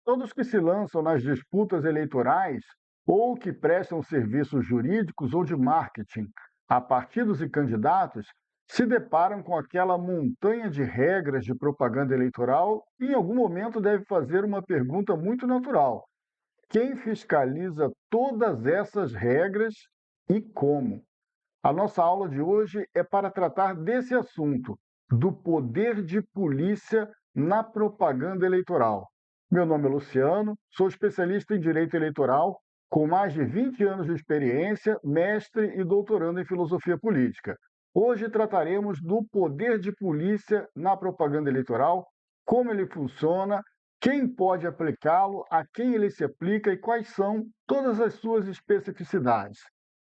Todos que se lançam nas disputas eleitorais ou que prestam serviços jurídicos ou de marketing a partidos e candidatos se deparam com aquela montanha de regras de propaganda eleitoral e, em algum momento, deve fazer uma pergunta muito natural: quem fiscaliza todas essas regras e como? A nossa aula de hoje é para tratar desse assunto, do poder de polícia na propaganda eleitoral. Meu nome é Luciano, sou especialista em direito eleitoral, com mais de 20 anos de experiência, mestre e doutorando em filosofia política. Hoje trataremos do poder de polícia na propaganda eleitoral, como ele funciona, quem pode aplicá-lo, a quem ele se aplica e quais são todas as suas especificidades.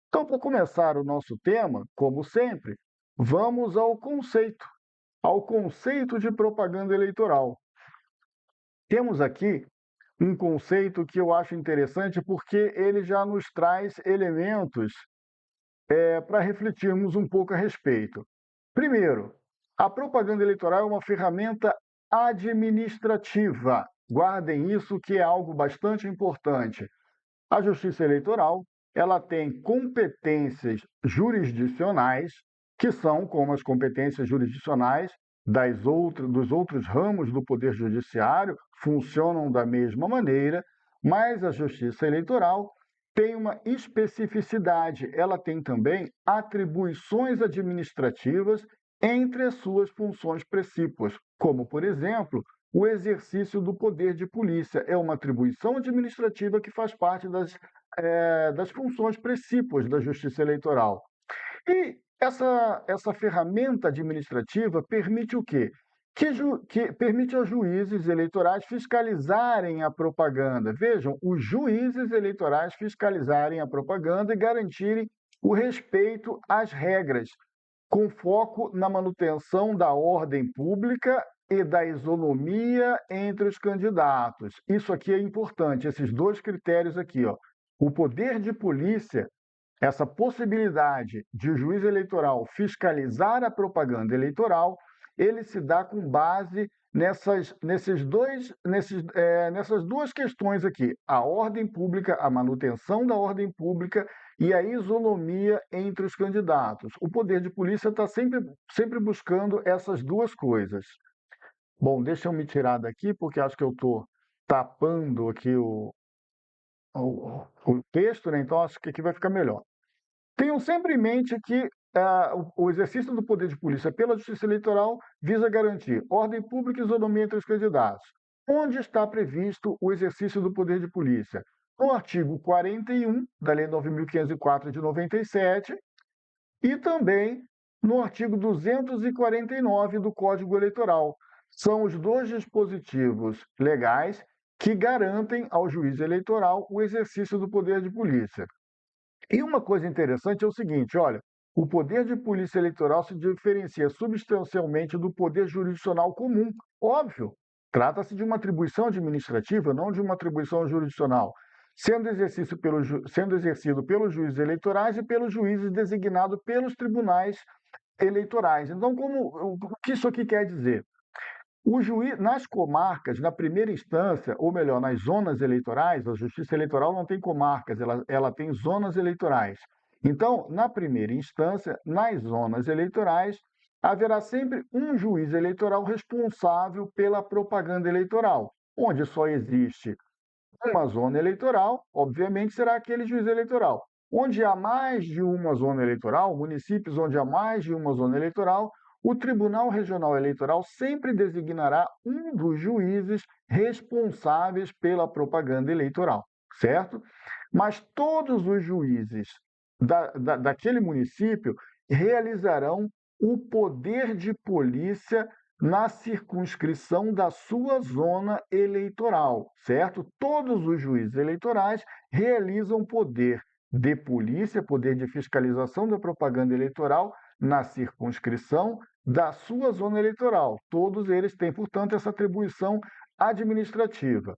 Então, para começar o nosso tema, como sempre, vamos ao conceito de propaganda eleitoral. Temos aqui um conceito que eu acho interessante porque ele já nos traz elementos para refletirmos um pouco a respeito. Primeiro, a propaganda eleitoral é uma ferramenta administrativa. Guardem isso, que é algo bastante importante. A Justiça Eleitoral, ela tem competências jurisdicionais, que são como as competências jurisdicionais dos outros ramos do Poder Judiciário, funcionam da mesma maneira, mas a Justiça Eleitoral tem uma especificidade, ela tem também atribuições administrativas entre as suas funções precípuas, como, por exemplo, o exercício do poder de polícia. É uma atribuição administrativa que faz parte das funções precípuas da Justiça Eleitoral. E essa ferramenta administrativa permite o quê? Que permite aos juízes eleitorais fiscalizarem a propaganda. Vejam, os juízes eleitorais fiscalizarem a propaganda e garantirem o respeito às regras, com foco na manutenção da ordem pública e da isonomia entre os candidatos. Isso aqui é importante, esses dois critérios aqui, ó. O poder de polícia, essa possibilidade de o juiz eleitoral fiscalizar a propaganda eleitoral, ele se dá com base nessas duas questões aqui: a ordem pública, a manutenção da ordem pública e a isonomia entre os candidatos. O poder de polícia está sempre buscando essas duas coisas. Bom, deixa eu me tirar daqui, porque acho que eu estou tapando aqui o texto, né? Então acho que aqui vai ficar melhor. Tenham sempre em mente que o exercício do poder de polícia pela Justiça Eleitoral visa garantir ordem pública e isonomia entre os candidatos. Onde está previsto o exercício do poder de polícia? No artigo 41 da Lei 9.504 de 97 e também no artigo 249 do Código Eleitoral. São os dois dispositivos legais que garantem ao juiz eleitoral o exercício do poder de polícia. E uma coisa interessante é o seguinte, olha, o poder de polícia eleitoral se diferencia substancialmente do poder jurisdicional comum. Óbvio, trata-se de uma atribuição administrativa, não de uma atribuição jurisdicional, sendo exercido pelos juízes eleitorais e pelos juízes designados pelos tribunais eleitorais. Então, o que isso aqui quer dizer? O juiz, nas comarcas, na primeira instância, ou melhor, nas zonas eleitorais, a Justiça Eleitoral não tem comarcas, ela tem zonas eleitorais. Então, na primeira instância, nas zonas eleitorais, haverá sempre um juiz eleitoral responsável pela propaganda eleitoral. Onde só existe uma zona eleitoral, obviamente será aquele juiz eleitoral. Onde há mais de uma zona eleitoral, municípios onde há mais de uma zona eleitoral, o Tribunal Regional Eleitoral sempre designará um dos juízes responsáveis pela propaganda eleitoral, certo? Mas todos os juízes daquele município realizarão o poder de polícia na circunscrição da sua zona eleitoral, certo? Todos os juízes eleitorais realizam poder de polícia, poder de fiscalização da propaganda eleitoral na circunscrição da sua zona eleitoral. Todos eles têm, portanto, essa atribuição administrativa.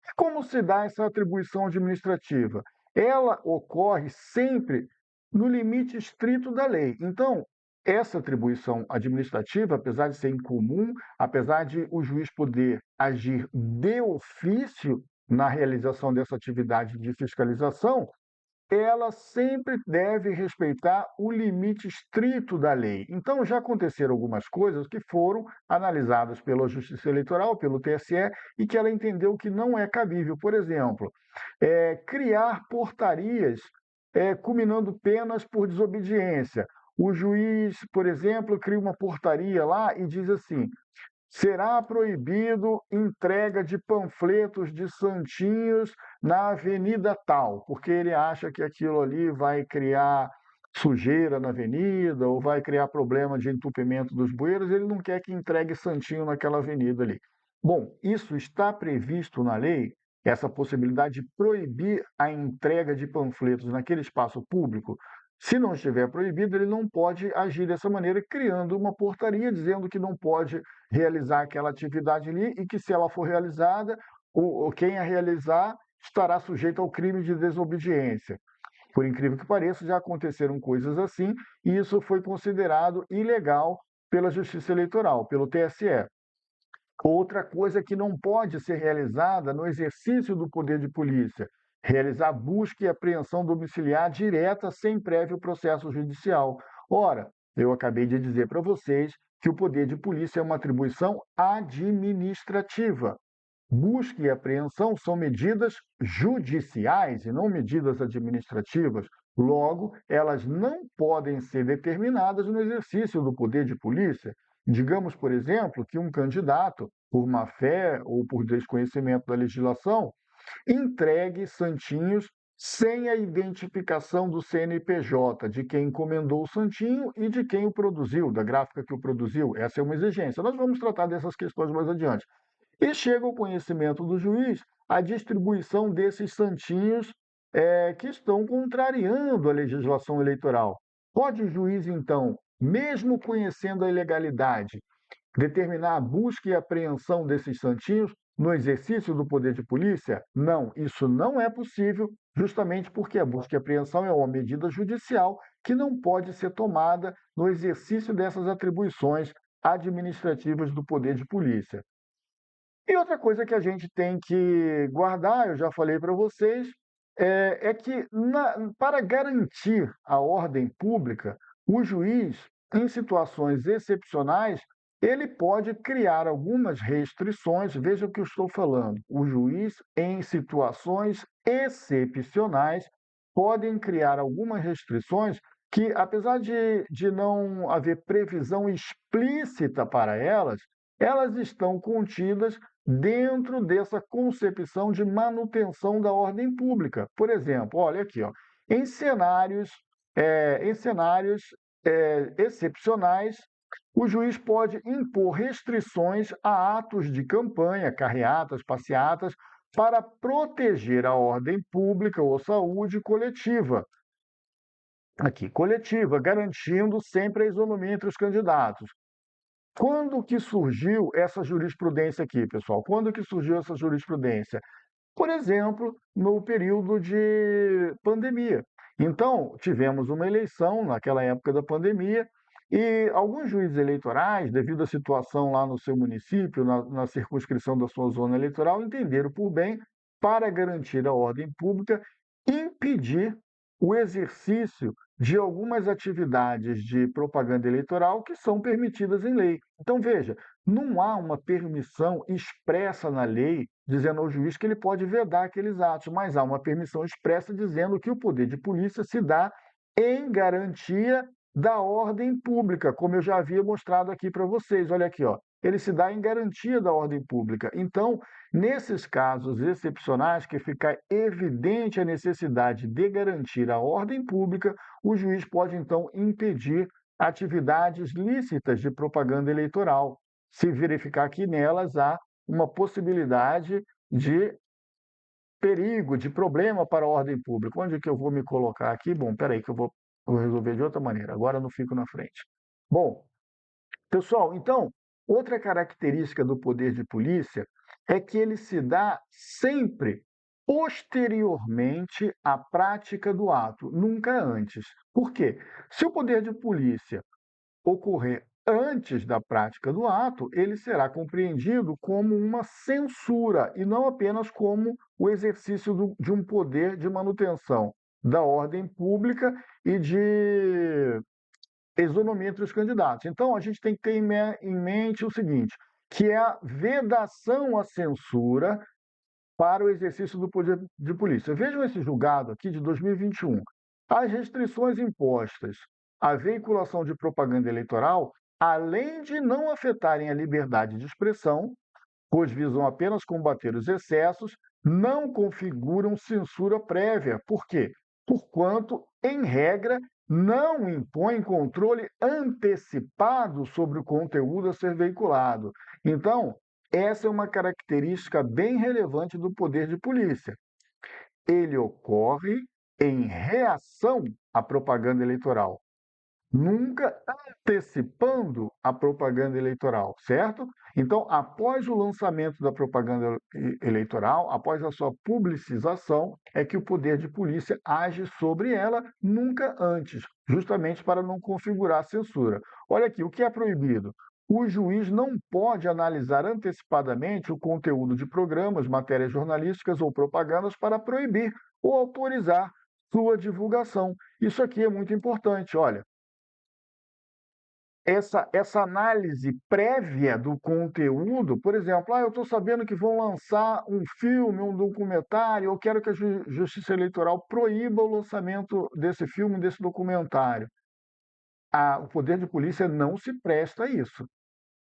E como se dá essa atribuição administrativa? Ela ocorre sempre no limite estrito da lei. Então, essa atribuição administrativa, apesar de ser incomum, apesar de o juiz poder agir de ofício na realização dessa atividade de fiscalização, ela sempre deve respeitar o limite estrito da lei. Então, já aconteceram algumas coisas que foram analisadas pela Justiça Eleitoral, pelo TSE, e que ela entendeu que não é cabível. Por exemplo, criar portarias culminando penas por desobediência. O juiz, por exemplo, cria uma portaria lá e diz assim: será proibido entrega de panfletos de santinhos na avenida tal, porque ele acha que aquilo ali vai criar sujeira na avenida ou vai criar problema de entupimento dos bueiros, ele não quer que entregue santinho naquela avenida ali. Bom, isso está previsto na lei, essa possibilidade de proibir a entrega de panfletos naquele espaço público. Se não estiver proibido, ele não pode agir dessa maneira, criando uma portaria dizendo que não pode realizar aquela atividade ali e que, se ela for realizada, quem a realizar estará sujeito ao crime de desobediência. Por incrível que pareça, já aconteceram coisas assim e isso foi considerado ilegal pela Justiça Eleitoral, pelo TSE. Outra coisa que não pode ser realizada no exercício do poder de polícia: realizar busca e apreensão domiciliar direta sem prévio processo judicial. Ora, eu acabei de dizer para vocês que o poder de polícia é uma atribuição administrativa. Busca e apreensão são medidas judiciais e não medidas administrativas. Logo, elas não podem ser determinadas no exercício do poder de polícia. Digamos, por exemplo, que um candidato, por má-fé ou por desconhecimento da legislação, entregue santinhos sem a identificação do CNPJ, de quem encomendou o santinho e de quem o produziu, da gráfica que o produziu. Essa é uma exigência. Nós vamos tratar dessas questões mais adiante. E chega ao conhecimento do juiz a distribuição desses santinhos que estão contrariando a legislação eleitoral. Pode o juiz, então, mesmo conhecendo a ilegalidade, determinar a busca e apreensão desses santinhos no exercício do poder de polícia? Não, isso não é possível, justamente porque a busca e apreensão é uma medida judicial que não pode ser tomada no exercício dessas atribuições administrativas do poder de polícia. E outra coisa que a gente tem que guardar, eu já falei para vocês, é que para garantir a ordem pública, o juiz, em situações excepcionais, ele pode criar algumas restrições. Veja o que eu estou falando. O juiz, em situações excepcionais, podem criar algumas restrições que, apesar de não haver previsão explícita para elas, elas estão contidas dentro dessa concepção de manutenção da ordem pública. Por exemplo, olha aqui, ó, em cenários, excepcionais, o juiz pode impor restrições a atos de campanha, carreatas, passeatas, para proteger a ordem pública ou saúde coletiva. Aqui, coletiva, garantindo sempre a isonomia entre os candidatos. Quando que surgiu essa jurisprudência aqui, pessoal? Quando que surgiu essa jurisprudência? Por exemplo, no período de pandemia. Então, tivemos uma eleição naquela época da pandemia e alguns juízes eleitorais, devido à situação lá no seu município, na circunscrição da sua zona eleitoral, entenderam por bem, para garantir a ordem pública, impedir o exercício de algumas atividades de propaganda eleitoral que são permitidas em lei. Então, veja, não há uma permissão expressa na lei dizendo ao juiz que ele pode vedar aqueles atos, mas há uma permissão expressa dizendo que o poder de polícia se dá em garantia da ordem pública, como eu já havia mostrado aqui para vocês. Olha aqui, ó, ele se dá em garantia da ordem pública. Então, nesses casos excepcionais que fica evidente a necessidade de garantir a ordem pública, o juiz pode então impedir atividades lícitas de propaganda eleitoral, se verificar que nelas há uma possibilidade de perigo, de problema para a ordem pública. Onde que eu vou me colocar aqui? Bom, espera aí que vou resolver de outra maneira. Agora eu não fico na frente. Bom, pessoal, então, outra característica do poder de polícia é que ele se dá sempre posteriormente à prática do ato, nunca antes. Por quê? Se o poder de polícia ocorrer antes da prática do ato, ele será compreendido como uma censura e não apenas como o exercício de um poder de manutenção da ordem pública e de isonomia entre os candidatos. Então, a gente tem que ter em mente o seguinte, que é a vedação à censura para o exercício do poder de polícia. Vejam esse julgado aqui de 2021. As restrições impostas à veiculação de propaganda eleitoral, além de não afetarem a liberdade de expressão, pois visam apenas combater os excessos, não configuram censura prévia. Por quê? Porquanto, em regra, não impõem controle antecipado sobre o conteúdo a ser veiculado. Então, essa é uma característica bem relevante do poder de polícia. Ele ocorre em reação à propaganda eleitoral, nunca antecipando a propaganda eleitoral, certo? Então, após o lançamento da propaganda eleitoral, após a sua publicização, é que o poder de polícia age sobre ela, nunca antes, justamente para não configurar censura. Olha aqui, o que é proibido? O juiz não pode analisar antecipadamente o conteúdo de programas, matérias jornalísticas ou propagandas para proibir ou autorizar sua divulgação. Isso aqui é muito importante, olha. Essa análise prévia do conteúdo, por exemplo, eu estou sabendo que vão lançar um filme, um documentário, eu quero que a Justiça Eleitoral proíba o lançamento desse filme, desse documentário. O poder de polícia não se presta a isso.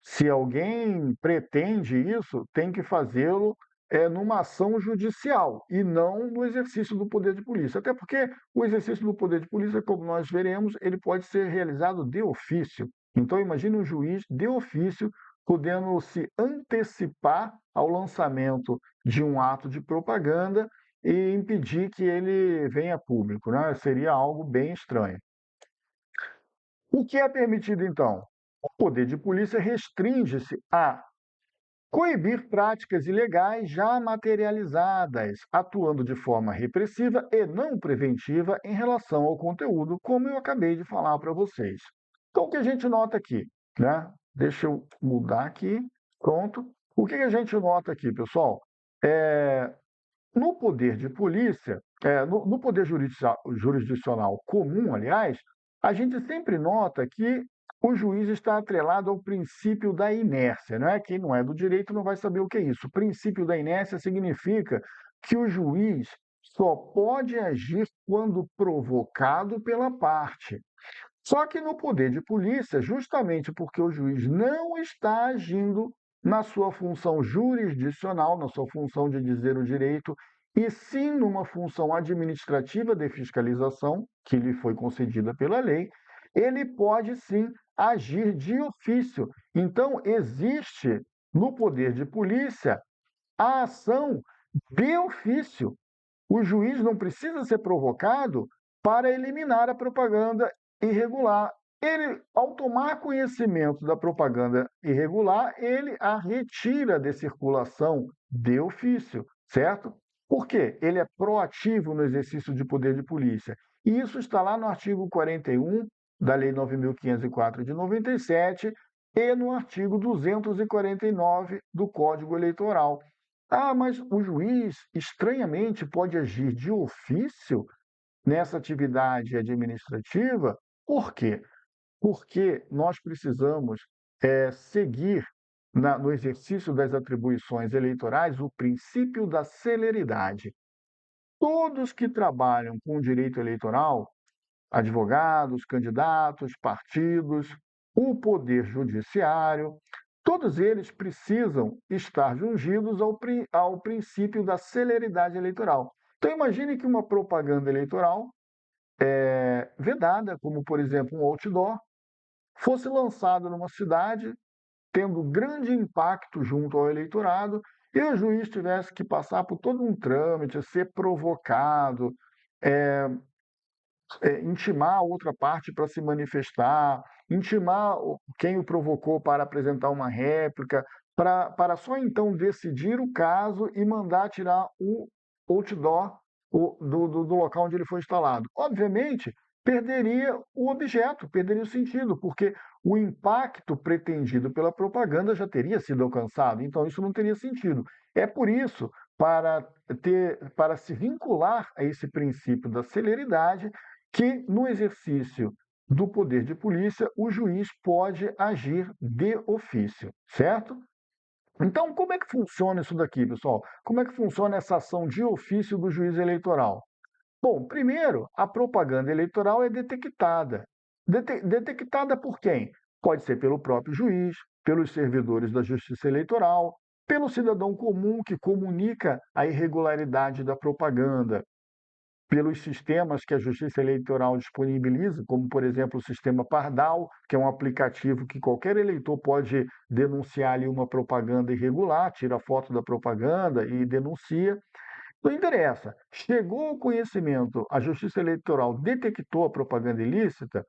Se alguém pretende isso, tem que fazê-lo numa ação judicial e não no exercício do poder de polícia. Até porque o exercício do poder de polícia, como nós veremos, ele pode ser realizado de ofício. Então, imagine um juiz de ofício podendo se antecipar ao lançamento de um ato de propaganda e impedir que ele venha a público, né? Seria algo bem estranho. O que é permitido, então? O poder de polícia restringe-se a coibir práticas ilegais já materializadas, atuando de forma repressiva e não preventiva em relação ao conteúdo, como eu acabei de falar para vocês. Então, o que a gente nota aqui, né? Deixa eu mudar aqui, pronto. O que a gente nota aqui, pessoal? No poder de polícia, no poder jurisdicional comum, aliás, a gente sempre nota que o juiz está atrelado ao princípio da inércia, não é? Quem não é do direito não vai saber o que é isso. O princípio da inércia significa que o juiz só pode agir quando provocado pela parte. Só que no poder de polícia, justamente porque o juiz não está agindo na sua função jurisdicional, na sua função de dizer o direito, e sim numa função administrativa de fiscalização, que lhe foi concedida pela lei, ele pode sim agir de ofício. Então, existe no poder de polícia a ação de ofício. O juiz não precisa ser provocado para eliminar a propaganda irregular. Ele, ao tomar conhecimento da propaganda irregular, ele a retira de circulação de ofício, certo? Por quê? Ele é proativo no exercício de poder de polícia. E isso está lá no artigo 41 da Lei 9.504 de 97 e no artigo 249 do Código Eleitoral. Mas o juiz, estranhamente, pode agir de ofício nessa atividade administrativa. Por quê? Porque nós precisamos seguir no exercício das atribuições eleitorais o princípio da celeridade. Todos que trabalham com o direito eleitoral, advogados, candidatos, partidos, o poder judiciário, todos eles precisam estar jungidos ao princípio da celeridade eleitoral. Então, imagine que uma propaganda eleitoral vedada, como por exemplo um outdoor, fosse lançada numa cidade, tendo grande impacto junto ao eleitorado, e o juiz tivesse que passar por todo um trâmite, ser provocado, intimar a outra parte para se manifestar, intimar quem o provocou para apresentar uma réplica, para só então decidir o caso e mandar tirar o outdoor do local onde ele foi instalado. Obviamente, perderia o objeto, perderia o sentido, porque o impacto pretendido pela propaganda já teria sido alcançado, então isso não teria sentido. É por isso, para se vincular a esse princípio da celeridade, que no exercício do poder de polícia, o juiz pode agir de ofício, certo? Então, como é que funciona isso daqui, pessoal? Como é que funciona essa ação de ofício do juiz eleitoral? Bom, primeiro, a propaganda eleitoral é detectada. Detectada por quem? Pode ser pelo próprio juiz, pelos servidores da Justiça Eleitoral, pelo cidadão comum que comunica a irregularidade da propaganda, pelos sistemas que a Justiça Eleitoral disponibiliza, como, por exemplo, o sistema Pardal, que é um aplicativo que qualquer eleitor pode denunciar ali uma propaganda irregular, tira foto da propaganda e denuncia. Não interessa. Chegou ao conhecimento, a Justiça Eleitoral detectou a propaganda ilícita,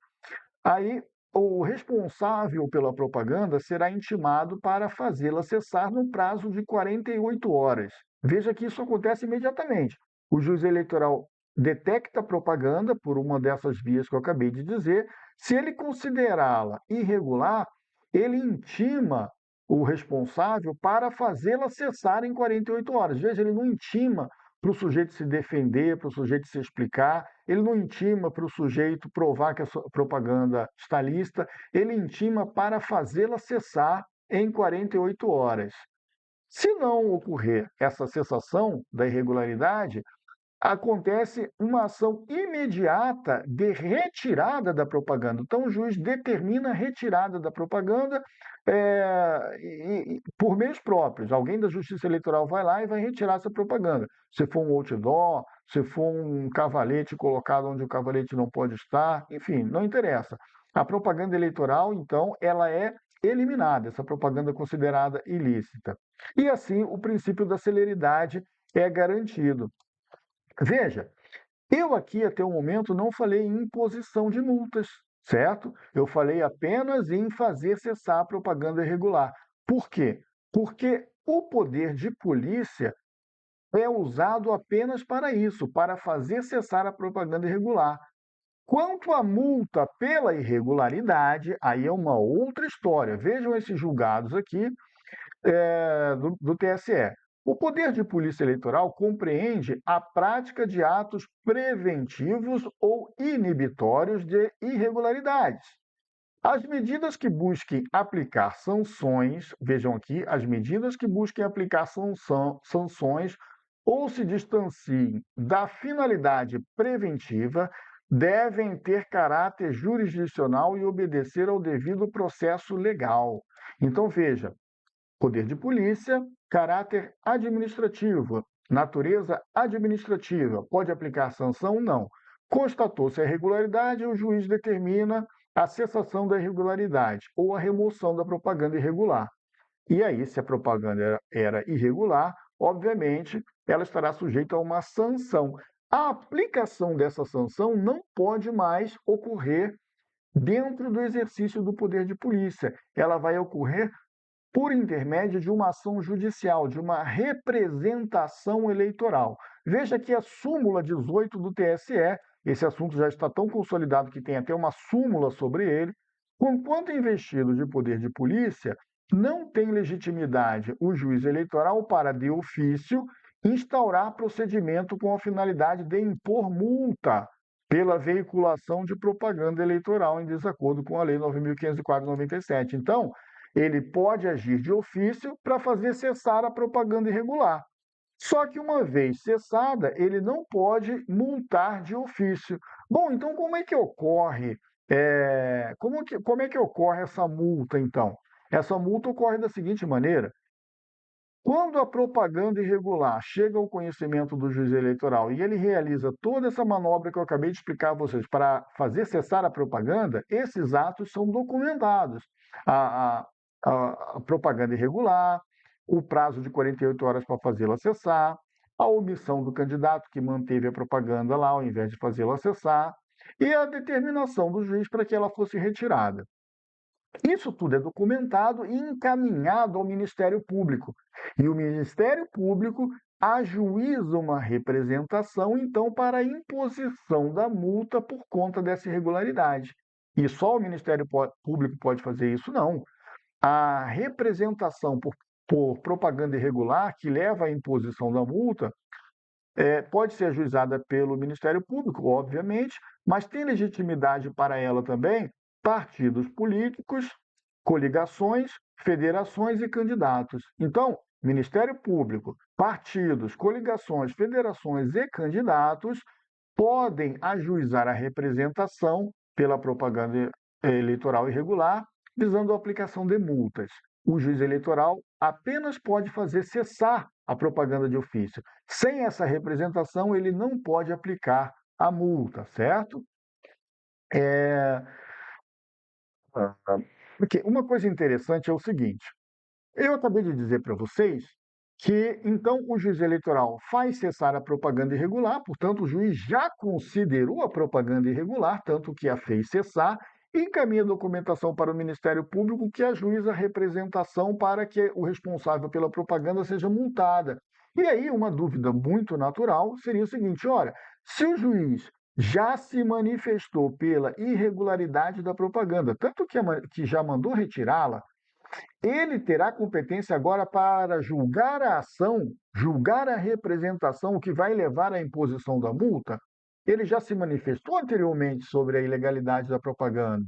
aí o responsável pela propaganda será intimado para fazê-la cessar no prazo de 48 horas. Veja que isso acontece imediatamente. O juiz eleitoral detecta a propaganda por uma dessas vias que eu acabei de dizer. Se ele considerá-la irregular, ele intima o responsável para fazê-la cessar em 48 horas. Veja, ele não intima para o sujeito se defender, para o sujeito se explicar, ele não intima para o sujeito provar que a sua propaganda está lícita, ele intima para fazê-la cessar em 48 horas. Se não ocorrer essa cessação da irregularidade, acontece uma ação imediata de retirada da propaganda. Então, o juiz determina a retirada da propaganda por meios próprios. Alguém da Justiça Eleitoral vai lá e vai retirar essa propaganda. Se for um outdoor, se for um cavalete colocado onde o cavalete não pode estar, enfim, não interessa. A propaganda eleitoral, então, ela é eliminada, essa propaganda é considerada ilícita. E assim, o princípio da celeridade é garantido. Veja, eu aqui até o momento não falei em imposição de multas, certo? Eu falei apenas em fazer cessar a propaganda irregular. Por quê? Porque o poder de polícia é usado apenas para isso, para fazer cessar a propaganda irregular. Quanto à multa pela irregularidade, aí é uma outra história. Vejam esses julgados aqui do TSE. O poder de polícia eleitoral compreende a prática de atos preventivos ou inibitórios de irregularidades. As medidas que busquem aplicar sanções, vejam aqui, as medidas que busquem aplicar sanções ou se distanciem da finalidade preventiva devem ter caráter jurisdicional e obedecer ao devido processo legal. Então, veja, poder de polícia, caráter administrativo, natureza administrativa. Pode aplicar sanção? Não. Constatou-se a irregularidade, o juiz determina a cessação da irregularidade ou a remoção da propaganda irregular. E aí, se a propaganda era irregular, obviamente, ela estará sujeita a uma sanção. A aplicação dessa sanção não pode mais ocorrer dentro do exercício do poder de polícia. Ela vai ocorrer por intermédio de uma ação judicial, de uma representação eleitoral. Veja que a súmula 18 do TSE, esse assunto já está tão consolidado que tem até uma súmula sobre ele, conquanto investido de poder de polícia, não tem legitimidade o juiz eleitoral para, de ofício, instaurar procedimento com a finalidade de impor multa pela veiculação de propaganda eleitoral em desacordo com a Lei 9.504/97. Então, ele pode agir de ofício para fazer cessar a propaganda irregular. Só que uma vez cessada, ele não pode multar de ofício. Bom, então como é que ocorre? Como é que ocorre essa multa, então? Essa multa ocorre da seguinte maneira: quando a propaganda irregular chega ao conhecimento do juiz eleitoral e ele realiza toda essa manobra que eu acabei de explicar a vocês para fazer cessar a propaganda, esses atos são documentados. A, a, a propaganda irregular, o prazo de 48 horas para fazê-la cessar, a omissão do candidato que manteve a propaganda lá ao invés de fazê-la cessar, e a determinação do juiz para que ela fosse retirada. Isso tudo é documentado e encaminhado ao Ministério Público. E o Ministério Público ajuiza uma representação, então, para a imposição da multa por conta dessa irregularidade. e só o Ministério Público pode fazer isso, não. A representação por propaganda irregular, que leva à imposição da multa, pode ser ajuizada pelo Ministério Público, obviamente, mas tem legitimidade para ela também partidos políticos, coligações, federações e candidatos. Então, Ministério Público, partidos, coligações, federações e candidatos podem ajuizar a representação pela propaganda eleitoral irregular, visando a aplicação de multas. O juiz eleitoral apenas pode fazer cessar a propaganda de ofício. Sem essa representação, ele não pode aplicar a multa, certo? É... Porque uma coisa interessante é o seguinte: eu acabei de dizer para vocês que, então, o juiz eleitoral faz cessar a propaganda irregular, portanto, o juiz já considerou a propaganda irregular, tanto que a fez cessar, e encaminha a documentação para o Ministério Público, que ajuiza a representação para que o responsável pela propaganda seja multada. E aí, uma dúvida muito natural seria o seguinte: olha, se o juiz já se manifestou pela irregularidade da propaganda, tanto que já mandou retirá-la, ele terá competência agora para julgar a ação, julgar a representação, o que vai levar à imposição da multa? Ele já se manifestou anteriormente sobre a ilegalidade da propaganda.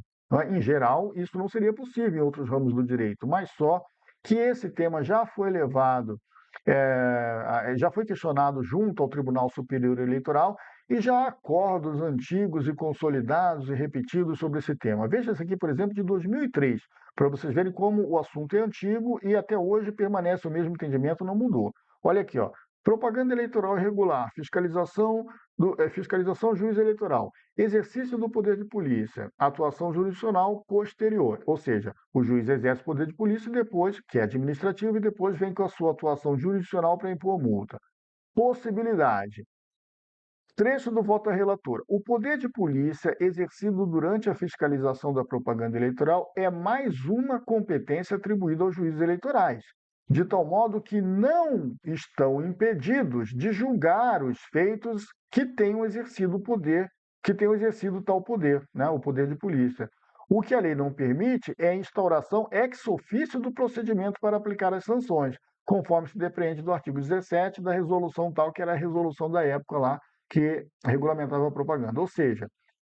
Em geral, isso não seria possível em outros ramos do direito, mas só que esse tema já foi levado, já foi questionado junto ao Tribunal Superior Eleitoral e já há acordos antigos e consolidados e repetidos sobre esse tema. Veja esse aqui, por exemplo, de 2003, para vocês verem como o assunto é antigo e até hoje permanece o mesmo entendimento, não mudou. Olha aqui, ó. Propaganda eleitoral irregular, fiscalização juiz eleitoral, exercício do poder de polícia, atuação jurisdicional posterior, ou seja, o juiz exerce o poder de polícia e depois, que é administrativo, e depois vem com a sua atuação jurisdicional para impor multa. Possibilidade. Trecho do voto da relatora. O poder de polícia exercido durante a fiscalização da propaganda eleitoral é mais uma competência atribuída aos juízes eleitorais, de tal modo que não estão impedidos de julgar os feitos que tenham exercido o poder, que tenham exercido tal poder, né, o poder de polícia. O que a lei não permite é a instauração ex officio do procedimento para aplicar as sanções, conforme se depreende do artigo 17 da resolução tal, que era a resolução da época lá, que regulamentava a propaganda. Ou seja,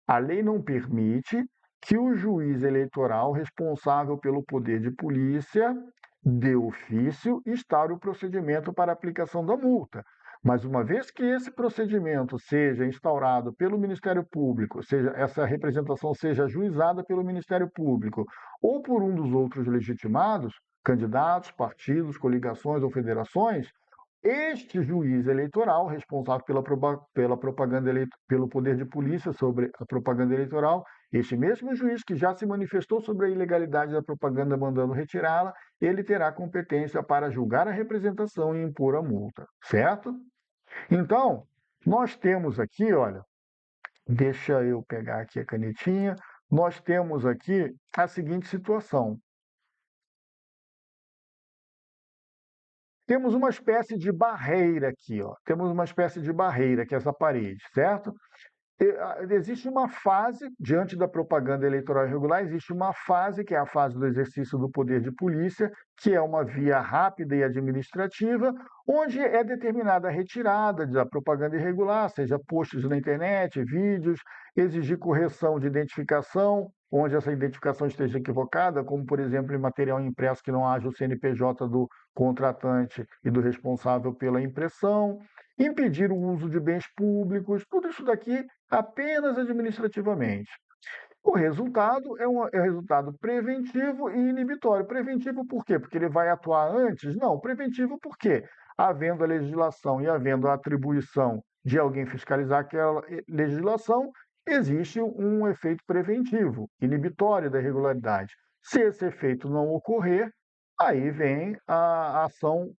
a lei não permite que o juiz eleitoral responsável pelo poder de polícia, de ofício, instaure o procedimento para aplicação da multa. Mas uma vez que esse procedimento seja instaurado pelo Ministério Público, seja essa representação seja ajuizada pelo Ministério Público ou por um dos outros legitimados, candidatos, partidos, coligações ou federações, este juiz eleitoral, responsável pela propaganda pelo poder de polícia sobre a propaganda eleitoral, este mesmo juiz que já se manifestou sobre a ilegalidade da propaganda mandando retirá-la, ele terá competência para julgar a representação e impor a multa, certo? Então, nós temos aqui, olha, deixa eu pegar aqui a canetinha, nós temos aqui a seguinte situação. Temos uma espécie de barreira aqui, ó. Temos uma espécie de barreira, que é essa parede, certo? Existe uma fase, diante da propaganda eleitoral irregular, existe uma fase, que é a fase do exercício do poder de polícia, que é uma via rápida e administrativa, onde é determinada a retirada da propaganda irregular, seja posts na internet, vídeos, exigir correção de identificação, onde essa identificação esteja equivocada, como, por exemplo, em material impresso que não haja o CNPJ do contratante e do responsável pela impressão, impedir o uso de bens públicos, tudo isso daqui apenas administrativamente. O resultado é um resultado preventivo e inibitório. Preventivo por quê? Porque ele vai atuar antes? Não, preventivo por quê? Havendo a legislação e havendo a atribuição de alguém fiscalizar aquela legislação, existe um efeito preventivo, inibitório da irregularidade. Se esse efeito não ocorrer, aí vem a ação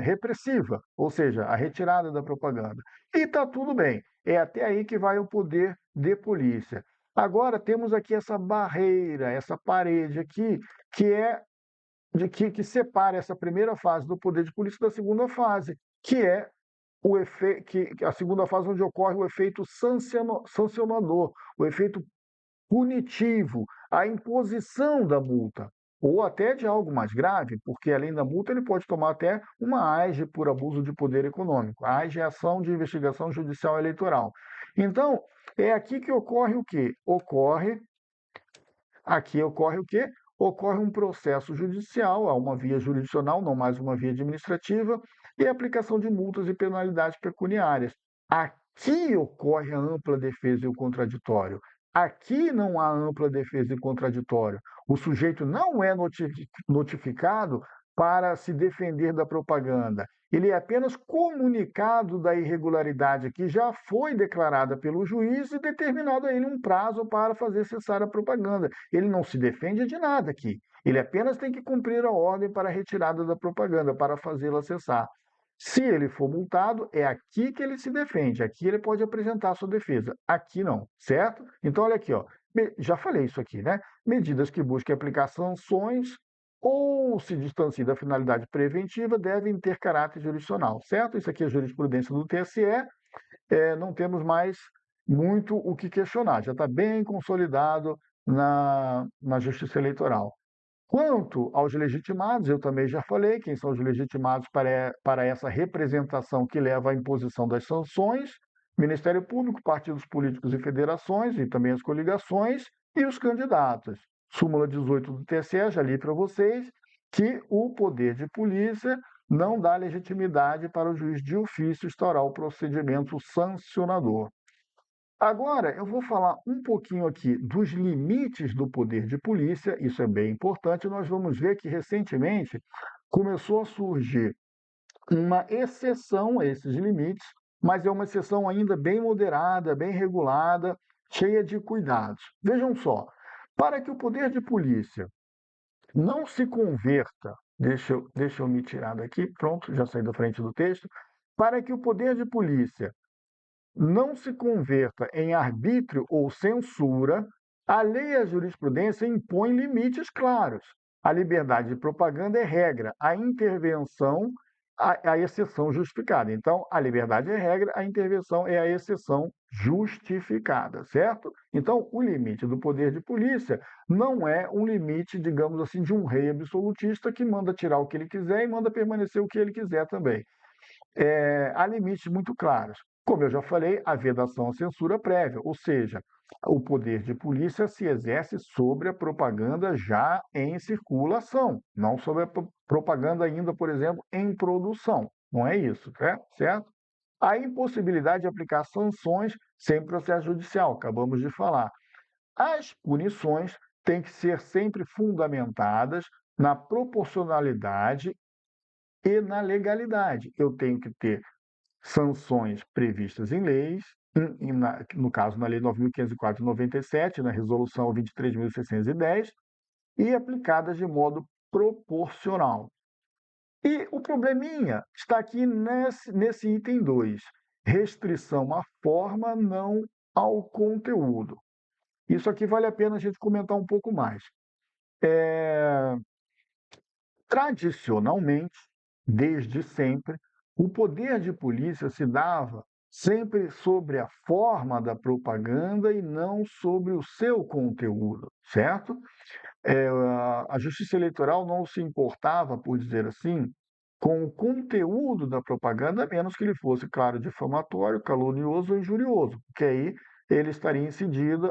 repressiva, ou seja, a retirada da propaganda. E está tudo bem, é até aí que vai o poder de polícia. Agora temos aqui essa barreira, essa parede aqui, que separa essa primeira fase do poder de polícia da segunda fase, que é o efeito, a segunda fase onde ocorre o efeito sancionador, o efeito punitivo, a imposição da multa, ou até de algo mais grave, porque além da multa ele pode tomar até uma AIGE por abuso de poder econômico. A AIGE é Ação de Investigação Judicial Eleitoral. Então, é aqui que ocorre o quê? Ocorre o quê? Ocorre um processo judicial, há uma via jurisdicional, não mais uma via administrativa, e a aplicação de multas e penalidades pecuniárias. Aqui ocorre a ampla defesa e o contraditório. Aqui não há ampla defesa e contraditório. O sujeito não é notificado para se defender da propaganda. Ele é apenas comunicado da irregularidade que já foi declarada pelo juiz e determinado a ele um prazo para fazer cessar a propaganda. Ele não se defende de nada aqui. Ele apenas tem que cumprir a ordem para a retirada da propaganda, para fazê-la cessar. Se ele for multado, é aqui que ele se defende, aqui ele pode apresentar a sua defesa, aqui não, certo? Então, olha aqui, ó, já falei isso aqui, né? Medidas que busquem aplicar sanções ou se distanciem da finalidade preventiva devem ter caráter jurisdicional, certo? Isso aqui é jurisprudência do TSE, não temos mais muito o que questionar, já está bem consolidado na Justiça Eleitoral. Quanto aos legitimados, eu também já falei quem são os legitimados para essa representação que leva à imposição das sanções: Ministério Público, partidos políticos e federações, e também as coligações, e os candidatos. Súmula 18 do TSE, já li para vocês, que o poder de polícia não dá legitimidade para o juiz de ofício instaurar o procedimento sancionador. Agora, eu vou falar um pouquinho aqui dos limites do poder de polícia, isso é bem importante. Nós vamos ver que recentemente começou a surgir uma exceção a esses limites, mas é uma exceção ainda bem moderada, bem regulada, cheia de cuidados. Vejam só, para que o poder de polícia não se converta, deixa eu me tirar daqui, pronto, já saí da frente do texto, para que o poder de polícia não se converta em arbítrio ou censura, a lei e a jurisprudência impõem limites claros. A liberdade de propaganda é regra, a intervenção, a exceção justificada. Então, a liberdade é regra, a intervenção é a exceção justificada, certo? Então, o limite do poder de polícia não é um limite, digamos assim, de um rei absolutista que manda tirar o que ele quiser e manda permanecer o que ele quiser também. Há limites muito claros. Como eu já falei, a vedação à censura prévia, ou seja, o poder de polícia se exerce sobre a propaganda já em circulação, não sobre a propaganda ainda, por exemplo, em produção. Não é isso, certo? A impossibilidade de aplicar sanções sem processo judicial, acabamos de falar. As punições têm que ser sempre fundamentadas na proporcionalidade e na legalidade. Eu tenho que ter sanções previstas em leis, no caso na Lei 9.504 de 97, na Resolução 23.610, e aplicadas de modo proporcional. E o probleminha está aqui nesse item 2, restrição à forma, não ao conteúdo. Isso aqui vale a pena a gente comentar um pouco mais. Tradicionalmente, desde sempre, o poder de polícia se dava sempre sobre a forma da propaganda e não sobre o seu conteúdo, certo? A Justiça Eleitoral não se importava, por dizer assim, com o conteúdo da propaganda, a menos que ele fosse, claro, difamatório, calunioso ou injurioso, porque aí ela estaria incidindo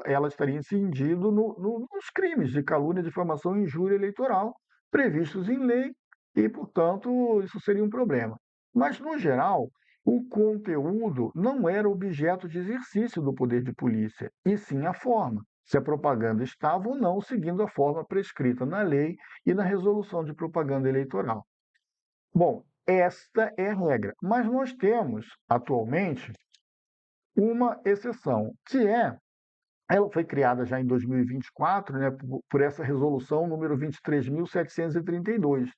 nos crimes de calúnia, difamação e injúria eleitoral previstos em lei e, portanto, isso seria um problema. Mas, no geral, o conteúdo não era objeto de exercício do poder de polícia, e sim a forma, se a propaganda estava ou não seguindo a forma prescrita na lei e na resolução de propaganda eleitoral. Bom, esta é a regra, mas nós temos, atualmente, uma exceção, ela foi criada já em 2024, né, por essa resolução número 23.732.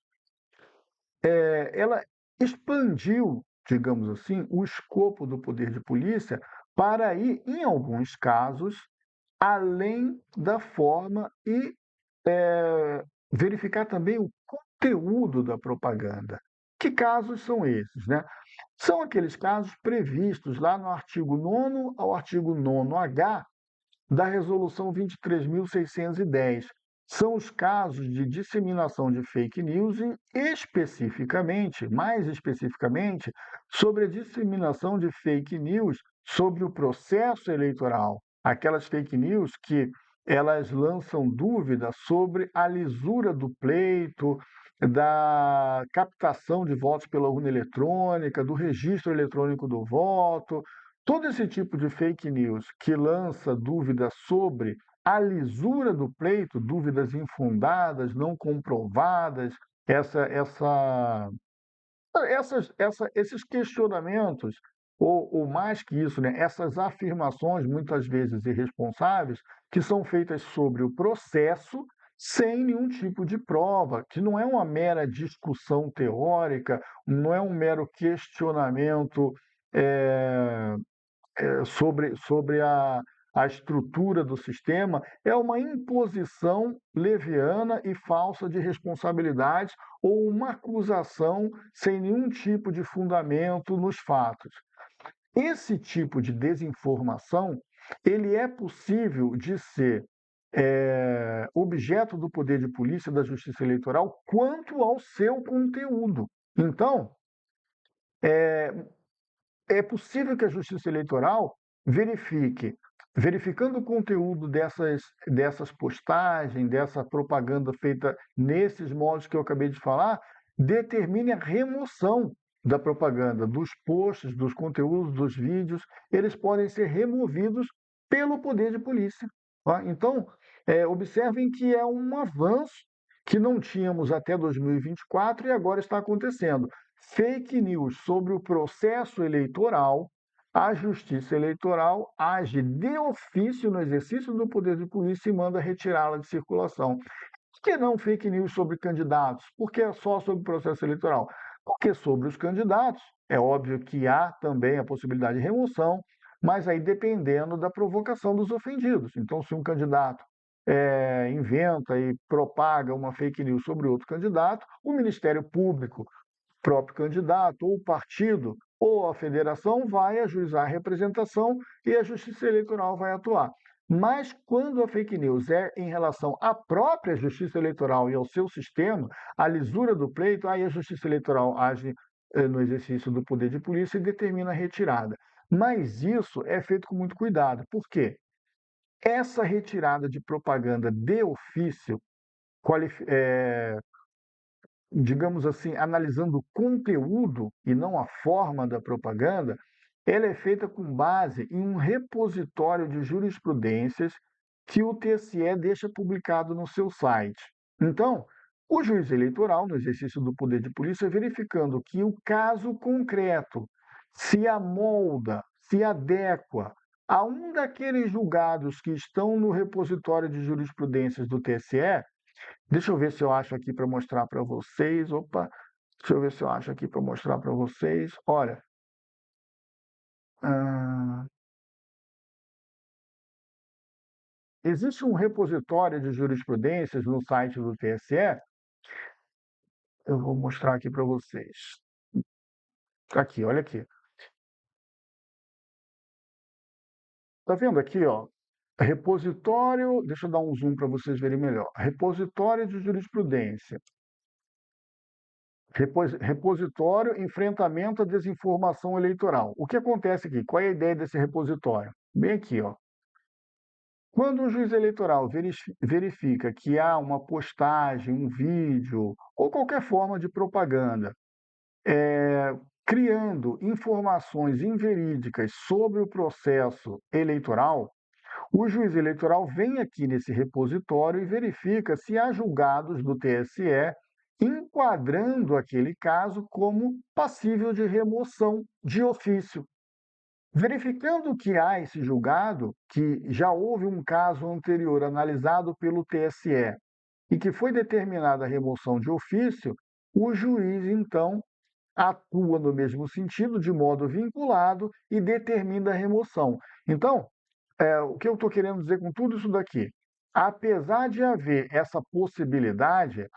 Ela expandiu, digamos assim, o escopo do poder de polícia para ir, em alguns casos, além da forma e verificar também o conteúdo da propaganda. Que casos são esses, né? São aqueles casos previstos lá no artigo 9º ao artigo 9º-H da Resolução 23.610. São os casos de disseminação de fake news e, mais especificamente, sobre a disseminação de fake news sobre o processo eleitoral. Aquelas fake news que elas lançam dúvidas sobre a lisura do pleito, da captação de votos pela urna eletrônica, do registro eletrônico do voto. Todo esse tipo de fake news que lança dúvidas sobre a lisura do pleito, dúvidas infundadas, não comprovadas, esses questionamentos, ou mais que isso, né, essas afirmações, muitas vezes irresponsáveis, que são feitas sobre o processo sem nenhum tipo de prova, que não é uma mera discussão teórica, não é um mero questionamento eh, sobre a estrutura do sistema, é uma imposição leviana e falsa de responsabilidade ou uma acusação sem nenhum tipo de fundamento nos fatos. Esse tipo de desinformação, ele é possível de ser objeto do poder de polícia da Justiça Eleitoral quanto ao seu conteúdo. Então, é possível que a Justiça Eleitoral verificando o conteúdo dessas postagens, dessa propaganda feita nesses moldes que eu acabei de falar, determine a remoção da propaganda, dos posts, dos conteúdos, dos vídeos, eles podem ser removidos pelo poder de polícia. Tá? Então, observem que é um avanço que não tínhamos até 2024 e agora está acontecendo. Fake news sobre o processo eleitoral, a Justiça Eleitoral age de ofício no exercício do poder de polícia e manda retirá-la de circulação. Por que não fake news sobre candidatos? Por que é só sobre o processo eleitoral? Porque sobre os candidatos, é óbvio que há também a possibilidade de remoção, mas aí dependendo da provocação dos ofendidos. Então, se um candidato inventa e propaga uma fake news sobre outro candidato, o Ministério Público, próprio candidato, ou o partido, ou a federação vai ajuizar a representação e a Justiça Eleitoral vai atuar. Mas quando a fake news é em relação à própria Justiça Eleitoral e ao seu sistema, a lisura do pleito, aí a Justiça Eleitoral age no exercício do poder de polícia e determina a retirada. Mas isso é feito com muito cuidado. Por quê? Essa retirada de propaganda de ofício, digamos assim, analisando o conteúdo e não a forma da propaganda, ela é feita com base em um repositório de jurisprudências que o TSE deixa publicado no seu site. Então, o juiz eleitoral, no exercício do poder de polícia, verificando que o caso concreto se amolda, se adequa a um daqueles julgados que estão no repositório de jurisprudências do TSE. Deixa eu ver se eu acho aqui para mostrar para vocês. Opa, deixa eu ver se eu acho aqui para mostrar para vocês. Olha, ah, existe um repositório de jurisprudências no site do TSE. Eu vou mostrar aqui para vocês. Aqui, olha aqui. Tá vendo aqui, ó? Repositório, deixa eu dar um zoom para vocês verem melhor. Repositório de jurisprudência. Repositório enfrentamento à desinformação eleitoral. O que acontece aqui? Qual é a ideia desse repositório? Bem aqui, ó. Quando o juiz eleitoral verifica que há uma postagem, um vídeo ou qualquer forma de propaganda criando informações inverídicas sobre o processo eleitoral, o juiz eleitoral vem aqui nesse repositório e verifica se há julgados do TSE enquadrando aquele caso como passível de remoção de ofício. Verificando que há esse julgado, que já houve um caso anterior analisado pelo TSE e que foi determinada a remoção de ofício, o juiz, então, atua no mesmo sentido, de modo vinculado, e determina a remoção. Então, o que eu estou querendo dizer com tudo isso daqui? Apesar de haver essa possibilidade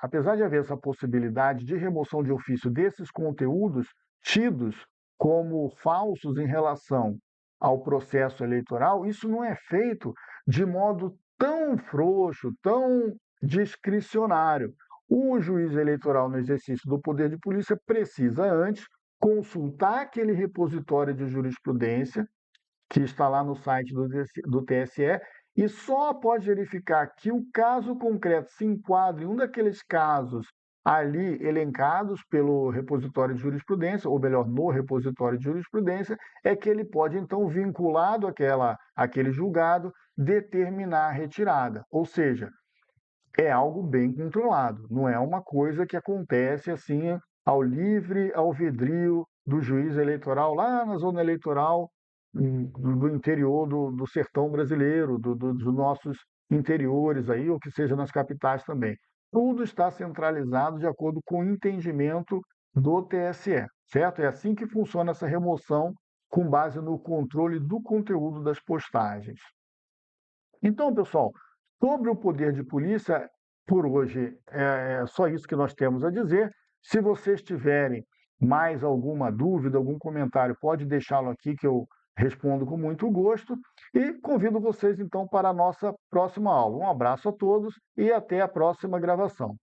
de remoção de ofício desses conteúdos tidos como falsos em relação ao processo eleitoral, isso não é feito de modo tão frouxo, tão discricionário. O juiz eleitoral, no exercício do poder de polícia, precisa antes consultar aquele repositório de jurisprudência que está lá no site do TSE, e só pode verificar que o caso concreto se enquadra em um daqueles casos ali elencados pelo repositório de jurisprudência, ou melhor, no repositório de jurisprudência, é que ele pode, então, vinculado àquele julgado, determinar a retirada. Ou seja, é algo bem controlado, não é uma coisa que acontece assim ao livre alvedrio do juiz eleitoral lá na zona eleitoral do interior do sertão brasileiro, dos nossos interiores aí, ou que seja nas capitais também. Tudo está centralizado de acordo com o entendimento do TSE, certo? É assim que funciona essa remoção com base no controle do conteúdo das postagens. Então, pessoal, sobre o poder de polícia, por hoje é só isso que nós temos a dizer. Se vocês tiverem mais alguma dúvida, algum comentário, pode deixá-lo aqui que eu respondo com muito gosto. E convido vocês então para a nossa próxima aula. Um abraço a todos e até a próxima gravação.